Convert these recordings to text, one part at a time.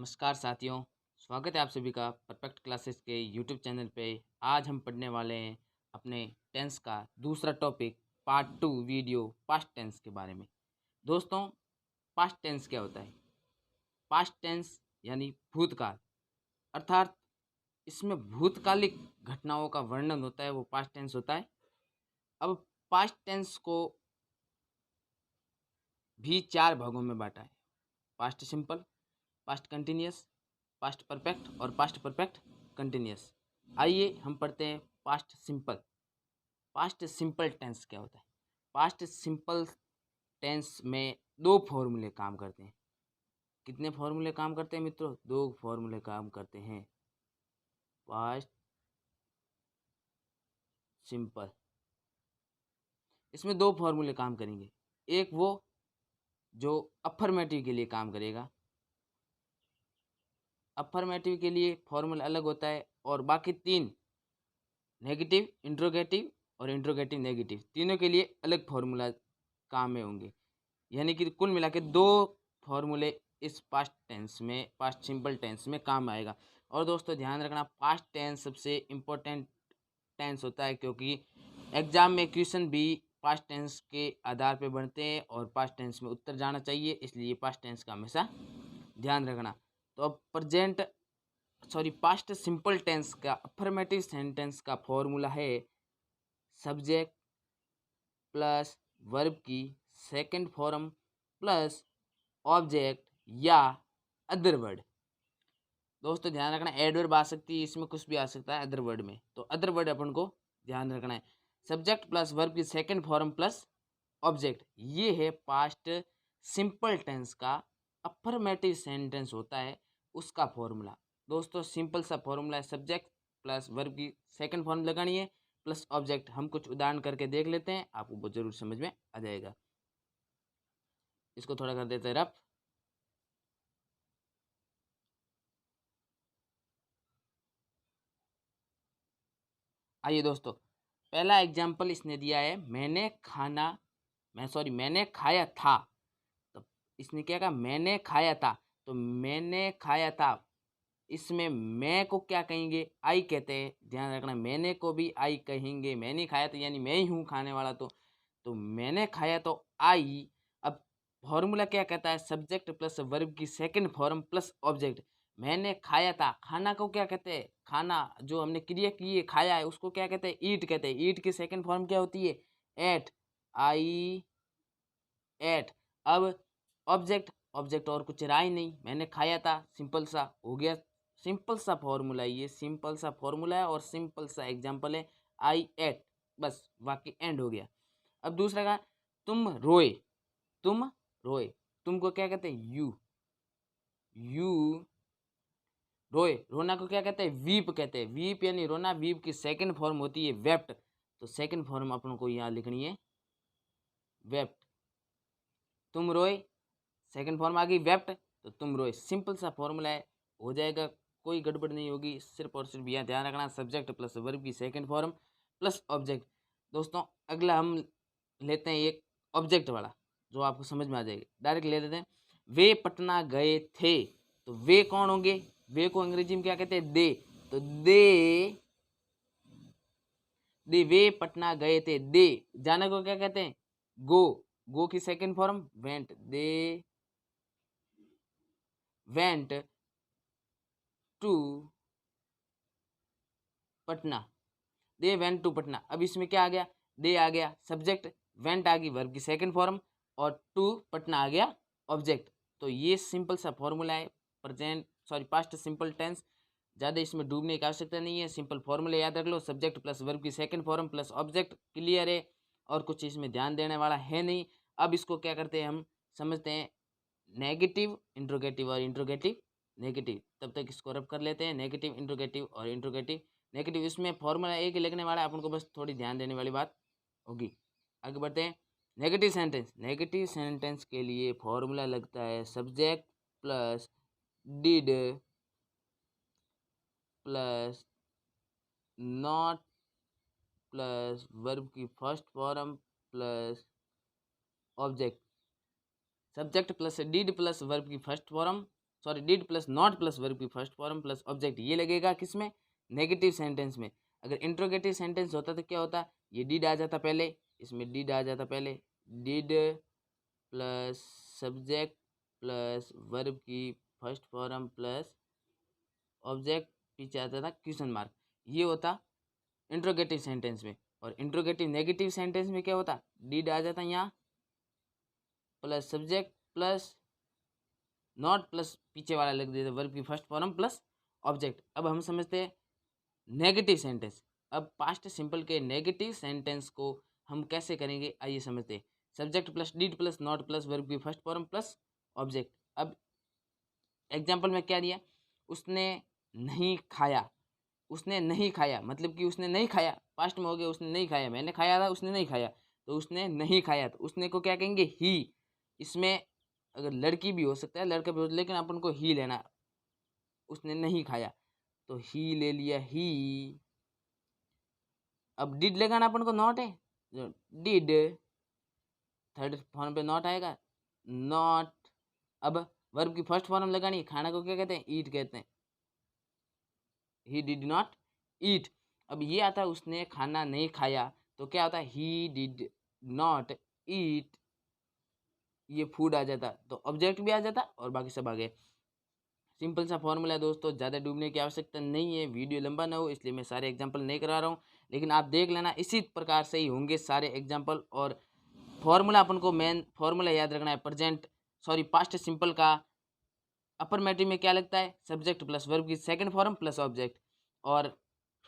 नमस्कार साथियों, स्वागत है आप सभी का परफेक्ट क्लासेस के यूट्यूब चैनल पे। आज हम पढ़ने वाले हैं अपने टेंस का दूसरा topic part 2 video past tense के बारे में। दोस्तों, पास्ट टेंस क्या होता है? पास्ट टेंस यानी भूतकाल, अर्थात इसमें भूतकालिक घटनाओं का वर्णन होता है, वो पास्ट टेंस होता है। अब पास्ट टेंस को भी 4 भागों में बांटा है: past simple, past continuous, past perfect और पास्ट परफेक्ट कंटिन्यूअस। आइए हम पढ़ते हैं past simple. Past simple tense क्या होता है? पास्ट सिंपल टेंस में 2 फॉर्मूले काम करते हैं। कितने फॉर्मूले काम करते हैं मित्रों? 2 फॉर्मूले काम करते हैं। पास्ट सिंपल, इसमें 2 फॉर्मूले काम करेंगे। एक वो जो अफर्मेटिव के लिए काम करेगा, अफर्मेटिव के लिए फॉर्मूला अलग होता है, और बाकी 3 नेगेटिव, इंट्रोगेटिव और इंट्रोगेटिव नेगेटिव, तीनों के लिए अलग फॉर्मूला काम में होंगे। यानी कि कुल मिला के 2 फॉर्मूले इस पास्ट टेंस में, पास्ट सिंपल टेंस में काम आएगा। और दोस्तों ध्यान रखना, पास्ट टेंस सबसे इम्पोर्टेंट टेंस होता है, क्योंकि एग्जाम में क्वेश्चन भी पास्ट टेंस के आधार पर बनते हैं और पास्ट टेंस में उत्तर जाना चाहिए, इसलिए पास्ट टेंस का हमेशा ध्यान रखना। तो अब पास्ट सिंपल टेंस का अफर्मेटिव सेंटेंस का फॉर्मूला है सब्जेक्ट प्लस वर्ब की सेकंड फॉर्म प्लस ऑब्जेक्ट या अदर वर्ड। दोस्तों ध्यान रखना, एडवर्ब आ सकती है, इसमें कुछ भी आ सकता है अदर वर्ड में, तो अदर वर्ड अपन को ध्यान रखना है। सब्जेक्ट प्लस वर्ब की सेकंड फॉर्म प्लस ऑब्जेक्ट, ये है पास्ट सिंपल टेंस का अफर्मेटिव सेंटेंस होता है, उसका फॉर्मूला। दोस्तों सिंपल सा फॉर्मूला है, सब्जेक्ट प्लस वर्ब की सेकंड फॉर्म लगानी है प्लस ऑब्जेक्ट। हम कुछ उदाहरण करके देख लेते हैं, आपको वो जरूर समझ में आ जाएगा। इसको थोड़ा कर देते हैं रफ। आइए दोस्तों, पहला एग्जाम्पल इसने दिया है, मैंने खाया था। तो इसने क्या कहा? मैंने खाया था। तो मैंने खाया था, इसमें मैं को क्या कहेंगे? आई कहते हैं। ध्यान रखना, मैंने को भी आई कहेंगे। मैंने खाया तो यानी मैं ही हूँ खाने वाला। तो मैंने खाया तो आई। अब फॉर्मूला क्या कहता है? सब्जेक्ट प्लस वर्ब की सेकंड फॉर्म प्लस ऑब्जेक्ट। मैंने खाया था, खाना को क्या कहते हैं? खाना जो हमने क्रिया की है, खाया है, उसको क्या कहते हैं? ईट कहते हैं। ईट की सेकंड फॉर्म क्या होती है? एट, आई एट। अब ऑब्जेक्ट और कुछ रहा ही नहीं, मैंने खाया था, सिंपल सा हो गया। सिंपल सा फॉर्मूला है ये, सिंपल सा फॉर्मूला है और सिंपल सा एग्जांपल है, आई एट, बस वाक्य एंड हो गया। अब दूसरा का, तुम रोए। तुम रोए, तुमको क्या कहते हैं? यू रोए। रोना को क्या कहते हैं? वीप कहते हैं। वीप यानी रोना। वीप की सेकंड फॉर्म होती है वेप्ट। तो सेकंड फॉर्म अपन को यहाँ लिखनी है वेप्ट। तुम रोए, सेकंड फॉर्म आ गई वेप्ट, तो तुम रोए। सिंपल सा फॉर्मूला है, हो जाएगा, कोई गड़बड़ नहीं होगी। सिर्फ और सिर्फ यहाँ ध्यान रखना, सब्जेक्ट प्लस वर्ब की सेकंड फॉर्म प्लस ऑब्जेक्ट। दोस्तों अगला हम लेते हैं एक ऑब्जेक्ट वाला, जो आपको समझ में आ जाएगी। डायरेक्ट ले लेते हैं, वे पटना गए थे। तो वे कौन होंगे? वे को अंग्रेजी में क्या कहते हैं? दे। तो दे वे पटना गए थे। दे जाने को क्या कहते हैं? गो। गो की second form went. They went to Patna. They went to Patna. अब इसमें क्या आ गया? दे आ गया सब्जेक्ट, वेंट आ गई वर्ब की सेकंड फॉर्म, और टू पटना आ गया ऑब्जेक्ट। तो ये सिंपल सा फॉर्मूला है पास्ट सिंपल टेंस। ज़्यादा इसमें डूबने की आवश्यकता नहीं है, सिंपल फॉर्मूले याद रख लो, सब्जेक्ट प्लस वर्ब की second form plus object, clear है, और कुछ इसमें ध्यान देने वाला है नहीं। अब इसको क्या करते हैं, हम समझते हैं नेगेटिव इंट्रोगेटिव और इंट्रोगेटिव नेगेटिव। तब तक इसको रब कर लेते हैं, नेगेटिव इंट्रोगेटिव और इंट्रोगेटिव नेगेटिव। इसमें फॉर्मूला एक ही लिखने वाला है, अपन को बस थोड़ी ध्यान देने वाली बात होगी। आगे बढ़ते हैं। नेगेटिव सेंटेंस के लिए फॉर्मूला लगता है subject plus did plus not plus verb की first form plus object. Subject plus did plus verb की first form sorry did plus not plus verb की फर्स्ट फॉर्म प्लस ऑब्जेक्ट, ये लगेगा किसमें, नेगेटिव सेंटेंस में। अगर इंट्रोगेटिव सेंटेंस होता तो क्या होता, ये डिड आ जाता पहले, इसमें डिड आ जाता पहले, did plus subject plus verb की फर्स्ट फॉर्म प्लस ऑब्जेक्ट, पीछे आता था क्वेश्चन मार्क, ये होता इंट्रोगेटिव सेंटेंस में। और इंट्रोगेटिव नेगेटिव सेंटेंस में क्या होता, डिड आ जाता यहाँ plus subject plus not plus पीछे वाला लिख देते वर्ब की फर्स्ट फॉर्म प्लस ऑब्जेक्ट। अब हम समझते हैं नेगेटिव सेंटेंस। अब पास्ट सिंपल के नेगेटिव सेंटेंस को हम कैसे करेंगे, आइए समझते हैं। Subject plus did plus not plus verb की फर्स्ट फॉर्म प्लस ऑब्जेक्ट। अब एग्जाम्पल में क्या दिया, उसने नहीं खाया, उसने नहीं खाया मतलब कि उसने नहीं खाया, पास्ट में हो गया, उसने नहीं खाया, मैंने खाया था उसने नहीं खाया, तो उसने नहीं खाया, तो उसने को क्या कहेंगे, ही। इसमें अगर लड़की भी हो सकता है लड़का भी हो, लेकिन अपन को ही लेना, उसने नहीं खाया तो ही ले लिया ही। अब डिड लगाना अपन को नॉट है, डिड थर्ड फॉर्म पे नॉट आएगा, नॉट। अब वर्ब की फर्स्ट फॉर्म लगानी, खाना को क्या कहते हैं, ईट कहते हैं, ही डिड नॉट ईट। अब ये आता है उसने खाना नहीं खाया, तो क्या होता है, ही डिड नॉट ईट, ये फूड आ जाता, तो ऑब्जेक्ट भी आ जाता और बाकी सब आ गए। सिंपल सा फॉर्मूला है दोस्तों, ज़्यादा डूबने की आवश्यकता नहीं है, वीडियो लंबा ना हो इसलिए मैं सारे एग्जांपल नहीं करा रहा हूँ, लेकिन आप देख लेना इसी प्रकार से ही होंगे सारे एग्जांपल। और फॉर्मूला अपन को मेन फॉर्मूला याद रखना है, प्रेजेंट सॉरी पास्ट सिंपल का अफर्मेटिव में क्या लगता है, सब्जेक्ट प्लस वर्ब की सेकंड फॉर्म प्लस ऑब्जेक्ट। और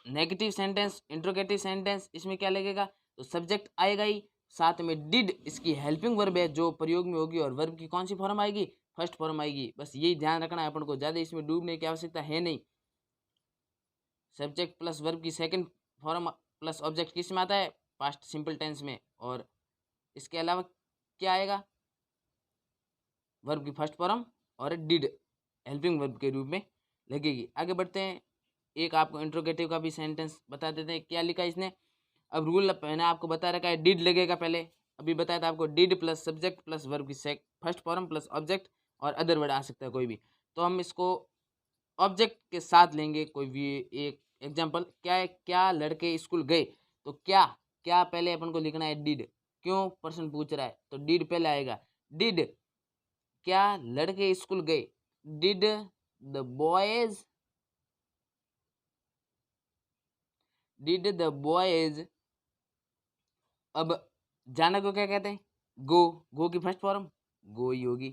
नेगेटिव सेंटेंस इंट्रोगेटिव सेंटेंस, इसमें क्या लगेगा, तो सब्जेक्ट आएगा ही, साथ में डिड इसकी हेल्पिंग वर्ब है जो प्रयोग में होगी, और वर्ब की कौन सी फॉर्म आएगी, फर्स्ट फॉर्म आएगी। बस यही ध्यान रखना है अपन को, ज़्यादा इसमें डूबने की आवश्यकता है नहीं। सब्जेक्ट प्लस वर्ब की सेकंड फॉर्म प्लस ऑब्जेक्ट किस में आता है, पास्ट सिंपल टेंस में। और इसके अलावा क्या आएगा, वर्ब की फर्स्ट फॉर्म और डिड हेल्पिंग वर्ब के रूप में लगेगी। आगे बढ़ते हैं, एक आपको इंट्रोगेटिव का भी सेंटेंस बता देते हैं, क्या लिखा है इसने। अब रूल मैंने आपको बता रखा है, डिड लगेगा पहले, अभी बताया था आपको, did plus subject plus verb की फर्स्ट फॉर्म प्लस ऑब्जेक्ट, और अदर वर्ड आ सकता है कोई भी। तो हम इसको ऑब्जेक्ट के साथ लेंगे कोई भी एक एग्जांपल। क्या है, क्या लड़के स्कूल गए, तो क्या क्या पहले अपन को लिखना है डिड, क्यों प्रश्न पूछ रहा है तो डिड पहले आएगा। डिड क्या लड़के स्कूल गए, did the boys, did the boys. अब जाना को क्या कहते हैं, गो, गो की फर्स्ट फॉर्म गो ही होगी,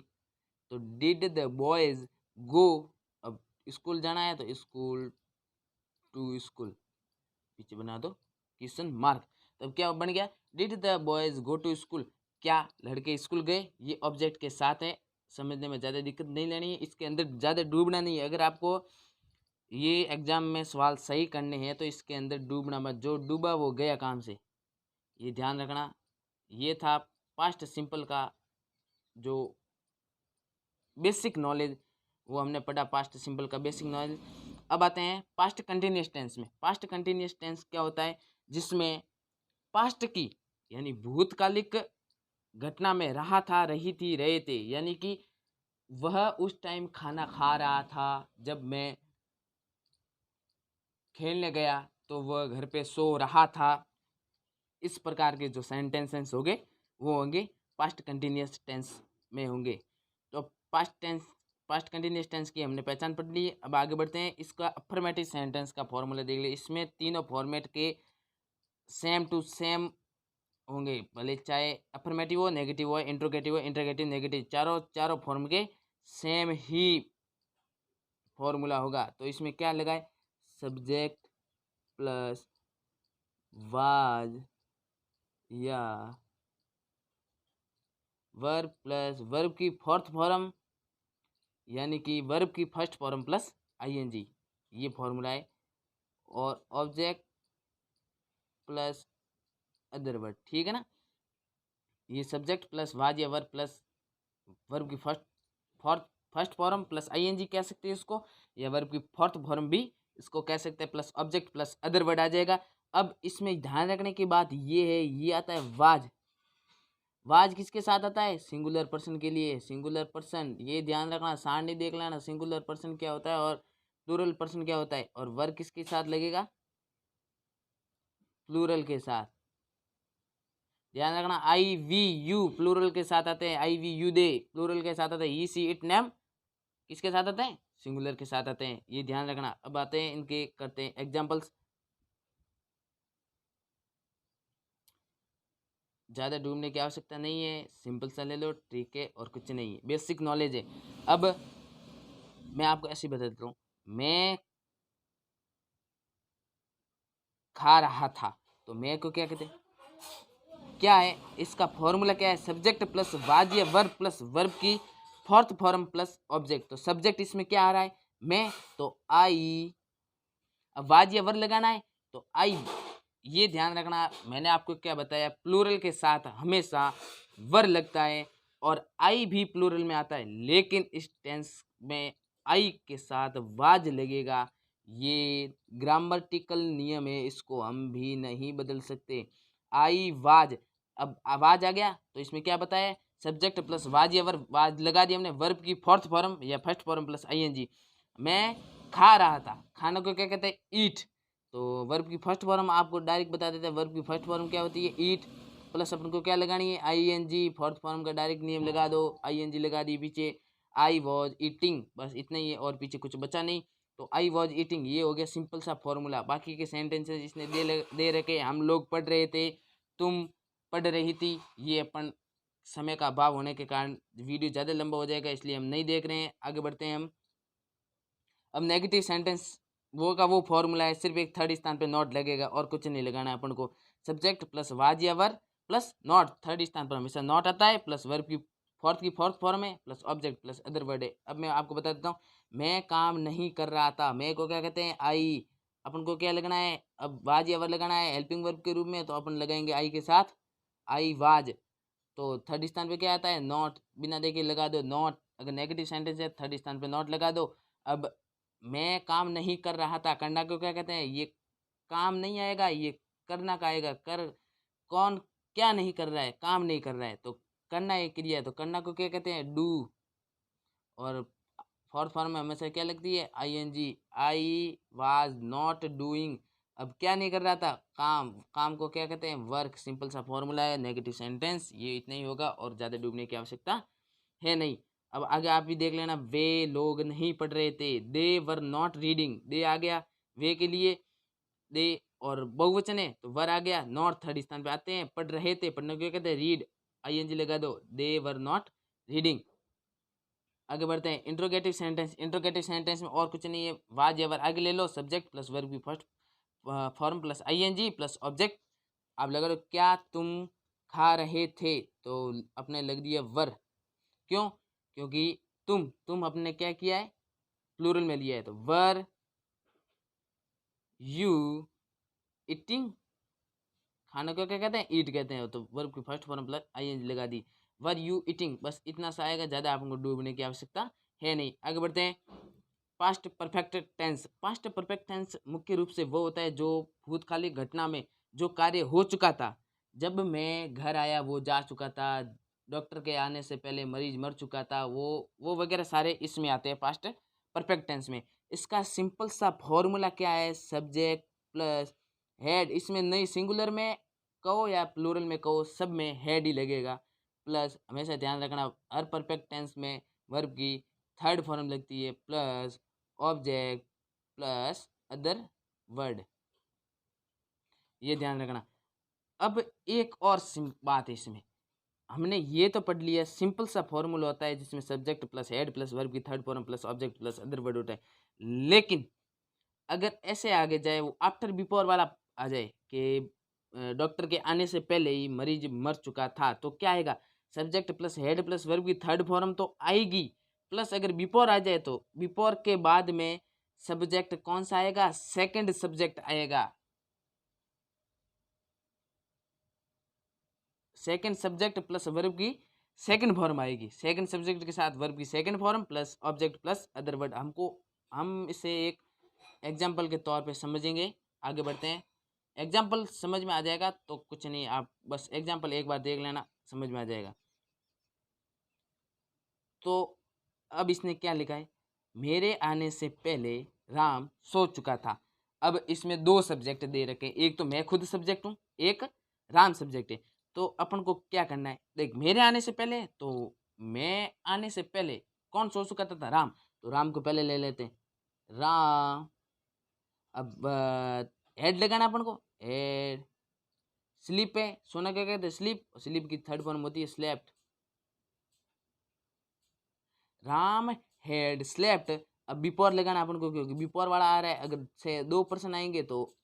तो डिड द बॉयज गो। अब स्कूल जाना है तो स्कूल टू स्कूल, पीछे बना दो क्वेश्चन मार्क। तब क्या बन गया, did the boys go to school, क्या लड़के स्कूल गए, ये ऑब्जेक्ट के साथ है। समझने में ज़्यादा दिक्कत नहीं लेनी है, इसके अंदर ज़्यादा डूबना नहीं है। अगर आपको ये एग्जाम में सवाल सही करने हैं तो इसके अंदर डूबना मत, जो डूबा वो गया काम से, ये ध्यान रखना। ये था पास्ट सिंपल का जो बेसिक नॉलेज, वो हमने पढ़ा, पास्ट सिंपल का बेसिक नॉलेज। अब आते हैं पास्ट कंटिन्यूअस टेंस में। पास्ट कंटिन्यूअस टेंस क्या होता है, जिसमें पास्ट की यानी भूतकालिक घटना में रहा था, रही थी, रहे थे, यानी कि वह उस टाइम खाना खा रहा था, जब मैं खेलने गया तो वह घर पे सो रहा था। इस प्रकार के जो सेंटेंसेस होंगे वो होंगे पास्ट कंटिन्यूअस टेंस में होंगे। तो पास्ट कंटिन्यूअस टेंस की हमने पहचान पढ़ ली। अब आगे बढ़ते हैं, इसका अफर्मेटिव सेंटेंस का फॉर्मूला देख ले। इसमें तीनों फॉर्मेट के सेम टू सेम होंगे, भले चाहे अफर्मेटिव हो, नेगेटिव हो, इंट्रोगेटिव हो, इंट्रोगेटिव नेगेटिव, चारों फॉर्म के सेम ही फॉर्मूला होगा। तो इसमें क्या लगाए, सब्जेक्ट प्लस वाज या वर्ब प्लस वर्ब की फोर्थ फॉर्म, यानी कि वर्ब की फर्स्ट फॉर्म प्लस आईएनजी, ये फॉर्मूला है। और ऑब्जेक्ट प्लस अदर वर्ड, ठीक है ना। ये सब्जेक्ट प्लस वाज या वर्ब प्लस वर्ब की फर्स्ट फॉर्म प्लस आईएनजी कह सकते हैं इसको, या वर्ब की फोर्थ फॉर्म भी इसको कह सकते हैं, plus object plus other word आ जाएगा। अब इसमें ध्यान रखने की बात ये है, ये आता है वाज, वाज किसके साथ आता है? सिंगुलर पर्सन के लिए। सिंगुलर पर्सन, ये ध्यान रखना, सारणी देख लेना, सिंगुलर पर्सन क्या होता है और प्लूरल पर्सन क्या होता है। और वर्ग किसके साथ लगेगा? प्लूरल के साथ। ध्यान रखना, आई वी यू प्लूरल के साथ आते हैं। आई वी यू दे प्लूरल के साथ आते हैं। ई सी इट नेम किसके साथ आते हैं? सिंगुलर के साथ आते हैं, ये ध्यान रखना। अब आते हैं इनके, करते हैं एग्जांपल्स। ज़्यादा ढूंढने की आवश्यकता नहीं है, सिंपल सा ले लो, ठीक है, और कुछ नहीं है, बेसिक नॉलेज है। अब मैं आपको ऐसे ही बता देता हूँ, मैं खा रहा था, तो मैं को क्या कहते हैं? क्या है इसका फॉर्मूला? क्या है? सब्जेक्ट प्लस वाज या वर्ब प्लस वर्ब की फोर्थ फॉर्म प्लस ऑब्जेक्ट। तो सब्जेक्ट इसमें क्या आ रहा है? मैं, तो आई। अब वाज या वर्ब लगाना है तो आई। ये ध्यान रखना, मैंने आपको क्या बताया, प्लूरल के साथ हमेशा वर लगता है और आई भी प्लूरल में आता है, लेकिन इस टेंस में आई के साथ वाज लगेगा। ये ग्रामटिकल नियम है, इसको हम भी नहीं बदल सकते। आई वाज, अब आवाज आ गया तो इसमें क्या बताया? सब्जेक्ट प्लस वाज या वर्ब, वाज लगा दिया हमने, वर्ब की फोर्थ फॉर्म या फर्स्ट फॉर्म प्लस आईएनजी। मैं खा रहा था, खाना को क्या कहते हैं? ईट। तो वर्ब की फर्स्ट फॉर्म आपको डायरेक्ट बता देते हैं, वर्ब की फर्स्ट फॉर्म क्या होती है? ईट, प्लस अपन को क्या लगानी है? आईएनजी। फोर्थ फॉर्म का डायरेक्ट नियम लगा दो, आईएनजी लगा दी पीछे। आई वॉज ईटिंग, बस इतना ही है और पीछे कुछ बचा नहीं। तो आई वॉज ईटिंग, ये हो गया सिंपल सा फॉर्मूला। बाकी के सेंटेंसेस इसने दे रखे, हम लोग पढ़ रहे थे, तुम पढ़ रही थी, ये अपन समय का अभाव होने के कारण वीडियो ज़्यादा लंबा हो जाएगा, इसलिए हम नहीं देख रहे हैं। आगे बढ़ते हैं हम। अब नेगेटिव सेंटेंस वो का वो फॉर्मूला है, सिर्फ एक थर्ड स्थान पे नॉट लगेगा और कुछ नहीं लगाना है अपन को। सब्जेक्ट प्लस वाज या वर्ब प्लस नॉट, थर्ड स्थान पर हमेशा नॉट आता है, प्लस वर्ब की फोर्थ फॉर्म है, plus object plus other word है। अब मैं आपको बता देता हूँ, मैं काम नहीं कर रहा था, मैं को क्या कहते हैं? आई। अपन को क्या लगना है? अब वाज या वर्ब लगाना है हेल्पिंग वर्ब के रूप में, तो अपन लगाएंगे आई के साथ, आई वाज। तो थर्ड स्थान पे क्या आता है? नॉट, बिना देखे लगा दो नॉट। अगर नेगेटिव सेंटेंस है थर्ड स्थान पे नॉट लगा दो। अब मैं काम नहीं कर रहा था, करना को क्या कहते हैं? ये काम नहीं आएगा, ये करना का आएगा। कर, कौन क्या नहीं कर रहा है? काम नहीं कर रहा है, तो करना एक क्रिया है, तो करना को क्या कहते हैं? डू। और फोर्थ फॉर्म में हमेशा क्या लगती है? ING. I was not doing, अब क्या नहीं कर रहा था? काम। काम को क्या कहते हैं? वर्क। सिंपल सा फॉर्मूला है, नेगेटिव सेंटेंस ये इतना ही होगा और ज़्यादा डूबने की आवश्यकता है नहीं। अब आगे आप भी देख लेना, वे लोग नहीं पढ़ रहे थे, दे वर नॉट रीडिंग, दे आ गया वे के लिए, दे, और बहुवचन है तो वर आ गया, नॉट थर्ड स्थान पे आते हैं। पढ़ रहे थे, पढ़ने को क्या कहते हैं? रीड, आईएनजी लगा दो, दे वर नॉट रीडिंग। आगे बढ़ते हैं, इंट्रोगेटिव सेंटेंस। इंट्रोगेटिव सेंटेंस में और कुछ नहीं है, वाज या वर्ब आगे ले लो, सब्जेक्ट प्लस वर्ब की first form plus ING plus object. आप लगा लो, क्या तुम खा रहे थे, तो अपने लग दिया वर। क्यों? क्योंकि तुम अपने क्या किया है? प्लूरल में लिया है, तो वर यू ईटिंग, खाना को क्या कहते हैं? ईट कहते हैं, तो वर्ब की फर्स्ट फॉर्म प्लस आईएनजी लगा दी, वर यू ईटिंग। बस इतना सा आएगा, ज़्यादा आपको डूबने की आवश्यकता है नहीं। आगे बढ़ते हैं, past perfect tense. Past perfect tense मुख्य रूप से वो होता है जो भूतकालिक घटना में जो कार्य हो चुका था, जब मैं घर आया वो जा चुका था, डॉक्टर के आने से पहले मरीज मर चुका था, वो वगैरह सारे इसमें आते हैं पास्ट परफेक्ट टेंस में। इसका सिंपल सा फॉर्मूला क्या है? सब्जेक्ट प्लस हेड, इसमें नहीं, सिंगुलर में कहो या प्लूरल में कहो, सब में हेड ही लगेगा, प्लस हमेशा ध्यान रखना हर परफेक्ट टेंस में वर्ब की थर्ड फॉर्म लगती है, plus object plus other word, ये ध्यान रखना। अब एक और बात है इसमें, हमने ये तो पढ़ लिया, सिंपल सा फॉर्मूला होता है जिसमें subject plus had plus verb की third form plus object plus other word होता है। लेकिन अगर ऐसे आगे जाए, वो आफ्टर बिफोर वाला आ जाए कि डॉक्टर के आने से पहले ही मरीज मर चुका था, तो क्या आएगा? Subject plus had plus verb की थर्ड फॉर्म तो आएगी, प्लस अगर बिफोर आ जाए तो बिफोर के बाद में सब्जेक्ट कौन सा आएगा? सेकंड सब्जेक्ट आएगा। सेकंड सब्जेक्ट प्लस वर्ब की सेकंड फॉर्म आएगी, सेकंड सब्जेक्ट के साथ वर्ब की second form plus object plus other word. हम इसे एक एग्जाम्पल के तौर पे समझेंगे। आगे बढ़ते हैं, एग्जाम्पल समझ में आ जाएगा तो कुछ नहीं, आप बस एग्जाम्पल एक बार देख लेना, समझ में आ जाएगा। तो अब इसने क्या लिखा है, मेरे आने से पहले राम सो चुका था। अब इसमें दो सब्जेक्ट दे रखे हैं, एक तो मैं खुद सब्जेक्ट हूँ, एक राम सब्जेक्ट है। तो अपन को क्या करना है, देख मेरे आने से पहले, तो मैं आने से पहले कौन सो चुका था, राम। तो राम को पहले ले लेते हैं, राम। अब हेड लगाना अपन को, हेड। स्लीप है, सोना क्या कहते हैं, स्लीप। स्लीप की थर्ड फॉर्म होती है स्लेप्ट। Ram had slept. अब बिफोर लगाना अपन को, क्योंकि बिफोर वाला आ रहा है। अगर से दो पर्सन आएंगे, तो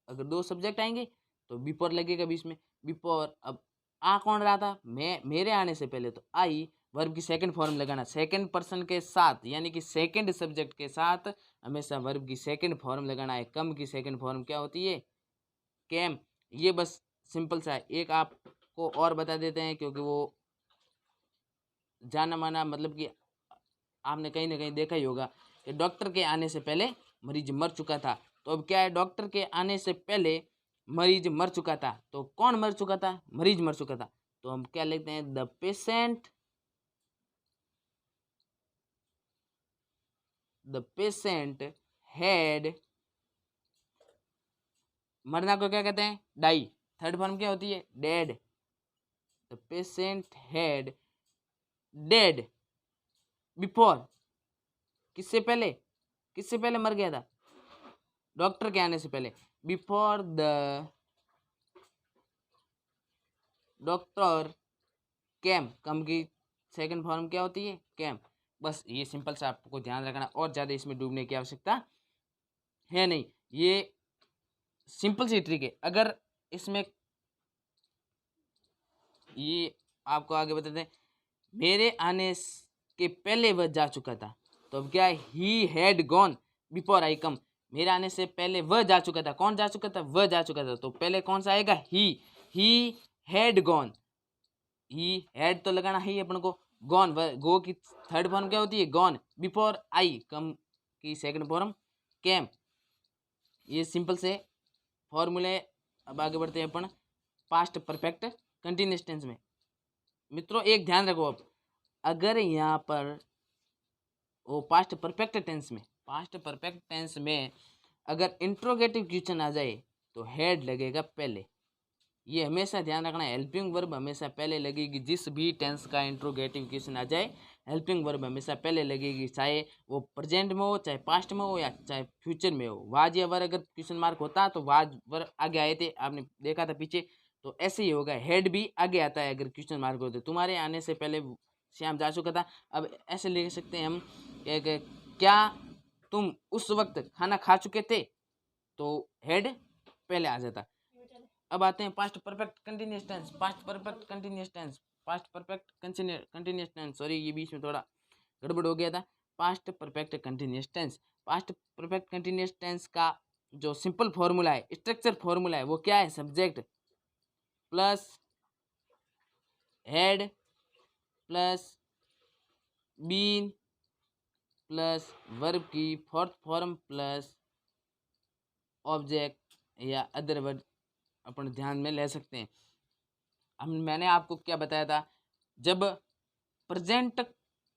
अगर दो सब्जेक्ट आएंगे तो बिफोर लगेगा बीच में, बिफोर। अब आ कौन रहा था, मैं, मेरे आने से पहले, तो आई वर्ब की सेकंड फॉर्म लगाना सेकंड पर्सन के साथ, यानी कि सेकंड सब्जेक्ट के साथ हमेशा वर्ब की सेकंड फॉर्म लगाना है। कम की सेकंड फॉर्म क्या होती है, कैम। ये बस सिंपल सा है। एक आपको और बता देते हैं, क्योंकि वो जाना माना, मतलब कि आपने कहीं ना कहीं देखा ही होगा कि डॉक्टर के आने से पहले मरीज मर चुका था। तो अब क्या है, डॉक्टर के आने से पहले मरीज मर चुका था। तो कौन मर चुका था, मरीज मर चुका था। तो हम क्या लिखते हैं, द पेशेंट हैड, मरना को क्या कहते हैं, डाई। थर्ड फॉर्म क्या होती है, dead. The patient had dead before, किससे पहले, किससे पहले मर गया था, डॉक्टर के आने से पहले। बिफोर द डॉक्टर कैम, कम की सेकंड फॉर्म क्या होती है, कैम। बस ये सिंपल सा आपको ध्यान रखना, और ज़्यादा इसमें डूबने की आवश्यकता है नहीं। ये सिंपल सी ट्रिक है। अगर इसमें ये आपको आगे बताते हैं, मेरे आने के पहले वह जा चुका था। तो अब क्या है, he had gone before I come. मेरे आने से पहले वह जा चुका था, कौन जा चुका था, वह जा चुका था। तो पहले कौन सा आएगा, ही हैड गॉन। ही हैड तो लगाना ही अपन को, गॉन, गो की थर्ड फॉर्म क्या होती है, गॉन। बिफोर आई कम की सेकंड फॉर्म कैम। ये सिंपल से फॉर्मूले। अब आगे बढ़ते हैं अपन पास्ट परफेक्ट कंटिन्यूअस टेंस में। मित्रों एक ध्यान रखो, अब अगर यहाँ पर वो पास्ट परफेक्ट टेंस में अगर इंट्रोगेटिव क्वेश्चन आ जाए तो हेड लगेगा पहले। ये हमेशा ध्यान रखना है, हेल्पिंग वर्ब हमेशा पहले लगेगी। जिस भी टेंस का इंट्रोगेटिव क्वेश्चन आ जाए, हेल्पिंग वर्ब हमेशा पहले लगेगी, चाहे वो प्रेजेंट में हो, चाहे पास्ट में हो, या चाहे फ्यूचर में हो। वाज या वर अगर क्वेश्चन मार्क होता तो वाज वर आगे आए थे, आपने देखा था पीछे। तो ऐसे ही होगा, हेड भी आगे आता है अगर क्वेश्चन मार्क होते। तुम्हारे आने से पहले श्याम जा चुका था। अब ऐसे लिख सकते हैं हम कि क्या तुम उस वक्त खाना खा चुके थे, तो हेड पहले आ जाता। अब आते हैं past perfect continuous tense. Past perfect continuous tense, sorry ये बीच में थोड़ा गड़बड़ हो गया था। Past perfect continuous tense, past perfect continuous tense का जो सिंपल फॉर्मूला है, स्ट्रक्चर फॉर्मूला है, वो क्या है, subject plus had plus been plus verb की फोर्थ फॉर्म प्लस ऑब्जेक्ट या अदर वर्ड अपन ध्यान में ले सकते हैं। मैंने आपको क्या बताया था, जब प्रेजेंट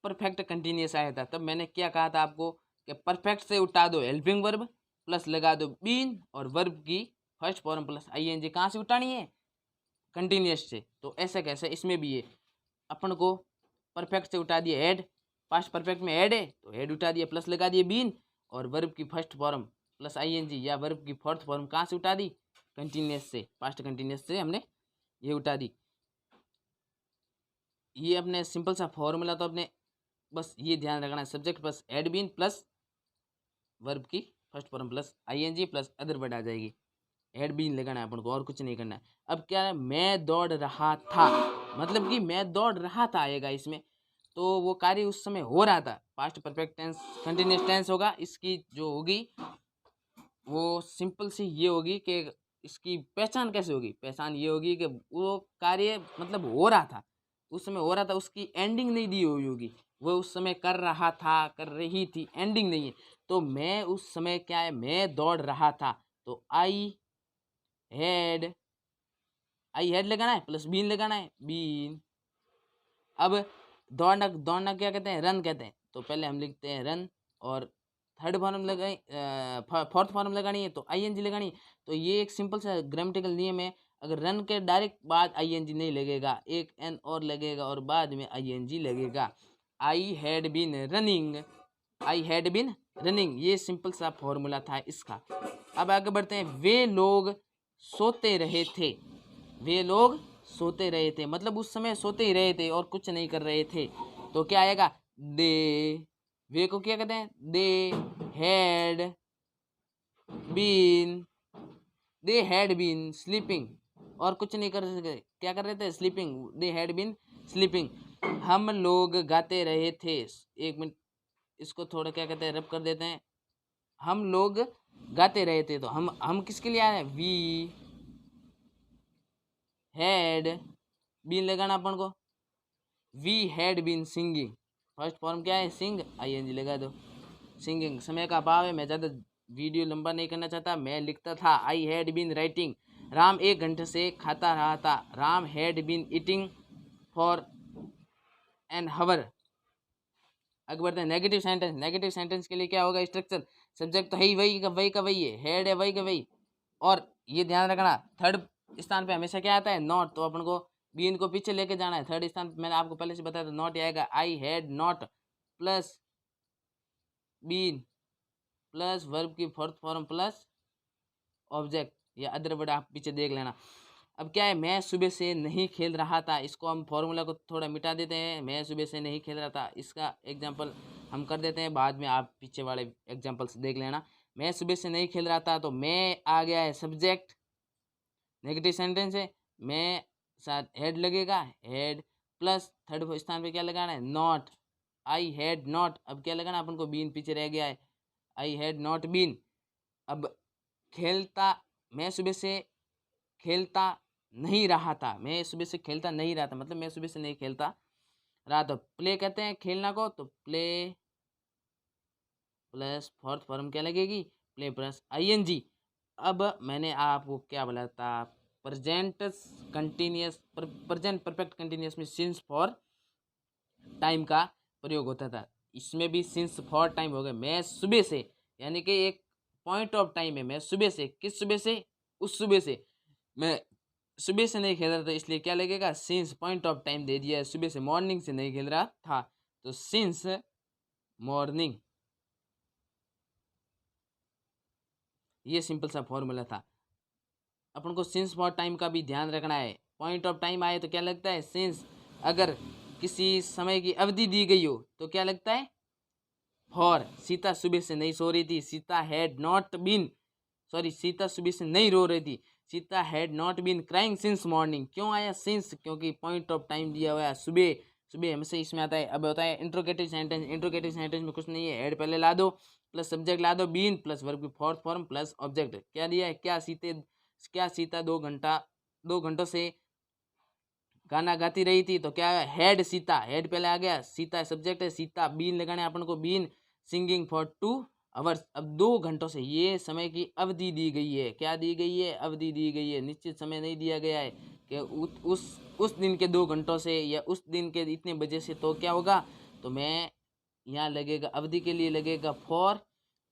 परफेक्ट कंटिन्यूअस आया था, तब मैंने क्या कहा था आपको कि परफेक्ट से उठा दो हेल्पिंग वर्ब, प्लस लगा दो बीन, और वर्ब की फर्स्ट फॉर्म प्लस आईएनजी। कहाँ से उठानी है, कंटिन्यूअस से। तो ऐसा कैसे, इसमें भी है, अपन को परफेक्ट से उठा दिया हेड, पास्ट परफेक्ट में हेड है तो हेड उठा दिया, प्लस लगा दिए बीन, और वर्ब की फर्स्ट फॉर्म प्लस आईएनजी या वर्ब की फोर्थ फॉर्म कहाँ से उठा दी, कंटिन्यूअस से, पास्ट कंटिन्यूअस से हमने ये उठा दी। ये अपने सिंपल सा फॉर्मूला, तो अपने बस ये ध्यान रखना है, subject plus had been plus verb की first form plus ING plus other word आ जाएगी। एड बीन लगाना है अपन को, और कुछ नहीं करना है। अब क्या है, मैं दौड़ रहा था, मतलब कि मैं दौड़ रहा था आएगा इसमें। तो वो कार्य उस समय हो रहा था, past perfect tense continuous tense होगा। इसकी जो होगी वो सिंपल सी ये होगी कि इसकी पहचान कैसे होगी, पहचान ये होगी कि वो कार्य मतलब हो रहा था, उस समय हो रहा था, उसकी एंडिंग नहीं दी हुई होगी। वो उस समय कर रहा था, कर रही थी, एंडिंग नहीं है। तो मैं उस समय क्या है, मैं दौड़ रहा था, तो आई हैड आई हैड लगाना है प्लस बीन लगाना है, बीन। अब दौड़ना, दौड़ना क्या कहते हैं, रन कहते हैं। तो पहले हम लिखते हैं रन, और थर्ड फॉर्म लगाई, फोर्थ फॉर्म लगानी है तो आईएनजी लगानी है। तो ये एक सिंपल सा ग्रामेटिकल नियम है। अगर रन के डायरेक्ट बाद आईएनजी नहीं लगेगा, एक एन और लगेगा और बाद में आईएनजी लगेगा। I had been running, I had been running, ये सिंपल सा फॉर्मूला था इसका। अब आगे बढ़ते हैं। वे लोग सोते रहे थे, वे लोग सोते रहे थे, मतलब उस समय सोते ही रहे थे और कुछ नहीं कर रहे थे। तो क्या आएगा, दे। वे को क्या कहते हैं, they had been, they had been sleeping, और कुछ नहीं कर रहे, क्या कर रहे थे, sleeping, they had been sleeping. हम लोग गाते रहे थे, एक मिनट इसको थोड़ा क्या कहते हैं, रब कर देते हैं। हम लोग गाते रहे थे, तो हम किसके लिए आए हैं, वी हैड बीन लगाना अपन को, we had been singing. First form क्या है, सिंग, आईएनजी लगा दो, सिंगिंग। समय का अभाव है, मैं ज़्यादा वीडियो लंबा नहीं करना चाहता। मैं लिखता था I had been writing, Ram 1 घंटे से खाता रहा था, Ram had been eating for an hour. आगे बढ़ते हैं। नेगेटिव सेंटेंस, नेगेटिव सेंटेंस के लिए क्या होगा, स्ट्रक्चर, सब्जेक्ट तो है ही वही का वही है, हेड है वही का वही। और ये ध्यान रखना, थर्ड स्थान पे हमेशा क्या आता है, नॉट। तो अपन को बीन को पीछे लेके जाना है, थर्ड स्थान पे मैंने आपको पहले से बताया था, नॉट आएगा। I had not plus been plus verb की फोर्थ फॉर्म प्लस ऑब्जेक्ट या अदर वर्ड, आप पीछे देख लेना। अब क्या है, मैं सुबह से नहीं खेल रहा था, इसको हम फॉर्मूला को थोड़ा मिटा देते हैं। मैं सुबह से नहीं खेल रहा था, इसका एग्जांपल हम कर देते हैं, बाद में आप पीछे वाले एग्जांपल्स देख लेना। मैं सुबह से नहीं खेल रहा था, तो मैं आ गया है सब्जेक्ट, नेगेटिव सेंटेंस है, मैं साथ हेड लगेगा, हेड प्लस थर्ड स्थान पे क्या लगाना है, नॉट, आई हैड नॉट। अब क्या लगाना अपन को, बीन पीछे रह गया है, आई हैड नॉट बीन। अब खेलता, मैं सुबह से खेलता नहीं रहा था, मैं सुबह से खेलता नहीं रहा था, मतलब मैं सुबह से नहीं खेलता रहा। तो प्ले कहते हैं खेलना को, तो प्ले प्लस फोर्थ फॉर्म क्या लगेगी, प्ले प्लस आईएनजी। अब मैंने आपको क्या बोला था, present continuous, present perfect continuous में सिंस फॉर टाइम का प्रयोग होता था, इसमें भी सिंस फॉर टाइम हो गया। मैं सुबह से, यानी कि एक पॉइंट ऑफ टाइम है, मैं सुबह से, किस सुबह से, उस सुबह से, मैं सुबह से नहीं खेल रहा था, इसलिए क्या लगेगा, सिंस पॉइंट ऑफ टाइम दे दिया है, सुबह से मॉर्निंग से नहीं खेल रहा था, तो सिंस मॉर्निंग। ये सिंपल सा फॉर्मूला था। अपन को सिंस फॉर टाइम का भी ध्यान रखना है। पॉइंट ऑफ टाइम आए तो क्या लगता है, सिंस। अगर किसी समय की अवधि दी गई हो तो क्या लगता है, फॉर। सीता सुबह से नहीं सो रही थी, Sita had not been, sorry, Sita सुबह से नहीं रो रही थी, Sita had not been crying since morning. क्यों आया सिंस, क्योंकि पॉइंट ऑफ टाइम दिया हुआ है, सुबह, सुबह हमेशा इसमें आता है। अब होता है इंट्रोगेटिव सेंटेंस, इंट्रोगेटिव सेंटेंस में कुछ नहीं है, हेड पहले ला दो प्लस सब्जेक्ट ला दो, बीन प्लस वर्ब की फोर्थ फॉर्म प्लस ऑब्जेक्ट। क्या दिया है, क्या सीता 2 घंटों से गाना गाती रही थी, तो क्या है, हैड सीता, हेड पहले आ गया, सीता सब्जेक्ट है, सीता, बीन लगाने अपन को, बीन सिंगिंग फॉर 2 आवर्स। अब 2 घंटों से, ये समय की अवधि दी गई है, क्या दी गई है, अवधि दी गई है, निश्चित समय नहीं दिया गया है कि उस दिन के 2 घंटों से या उस दिन के इतने बजे से। तो क्या होगा, तो मैं यहाँ लगेगा, अवधि के लिए लगेगा फॉर,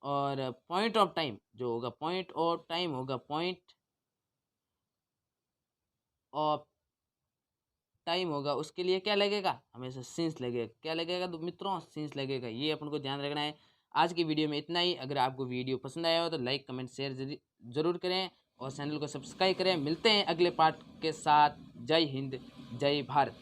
और पॉइंट ऑफ टाइम जो होगा, पॉइंट ऑफ टाइम होगा, पॉइंट ऑफ टाइम होगा, उसके लिए क्या लगेगा, हमेशा सिंस लगेगा। क्या लगेगा तो मित्रों, सिंस लगेगा। ये अपन को ध्यान रखना है। आज की वीडियो में इतना ही। अगर आपको वीडियो पसंद आया हो तो लाइक कमेंट शेयर जरूर करें और चैनल को सब्सक्राइब करें। मिलते हैं अगले पार्ट के साथ। जय हिंद, जय भारत।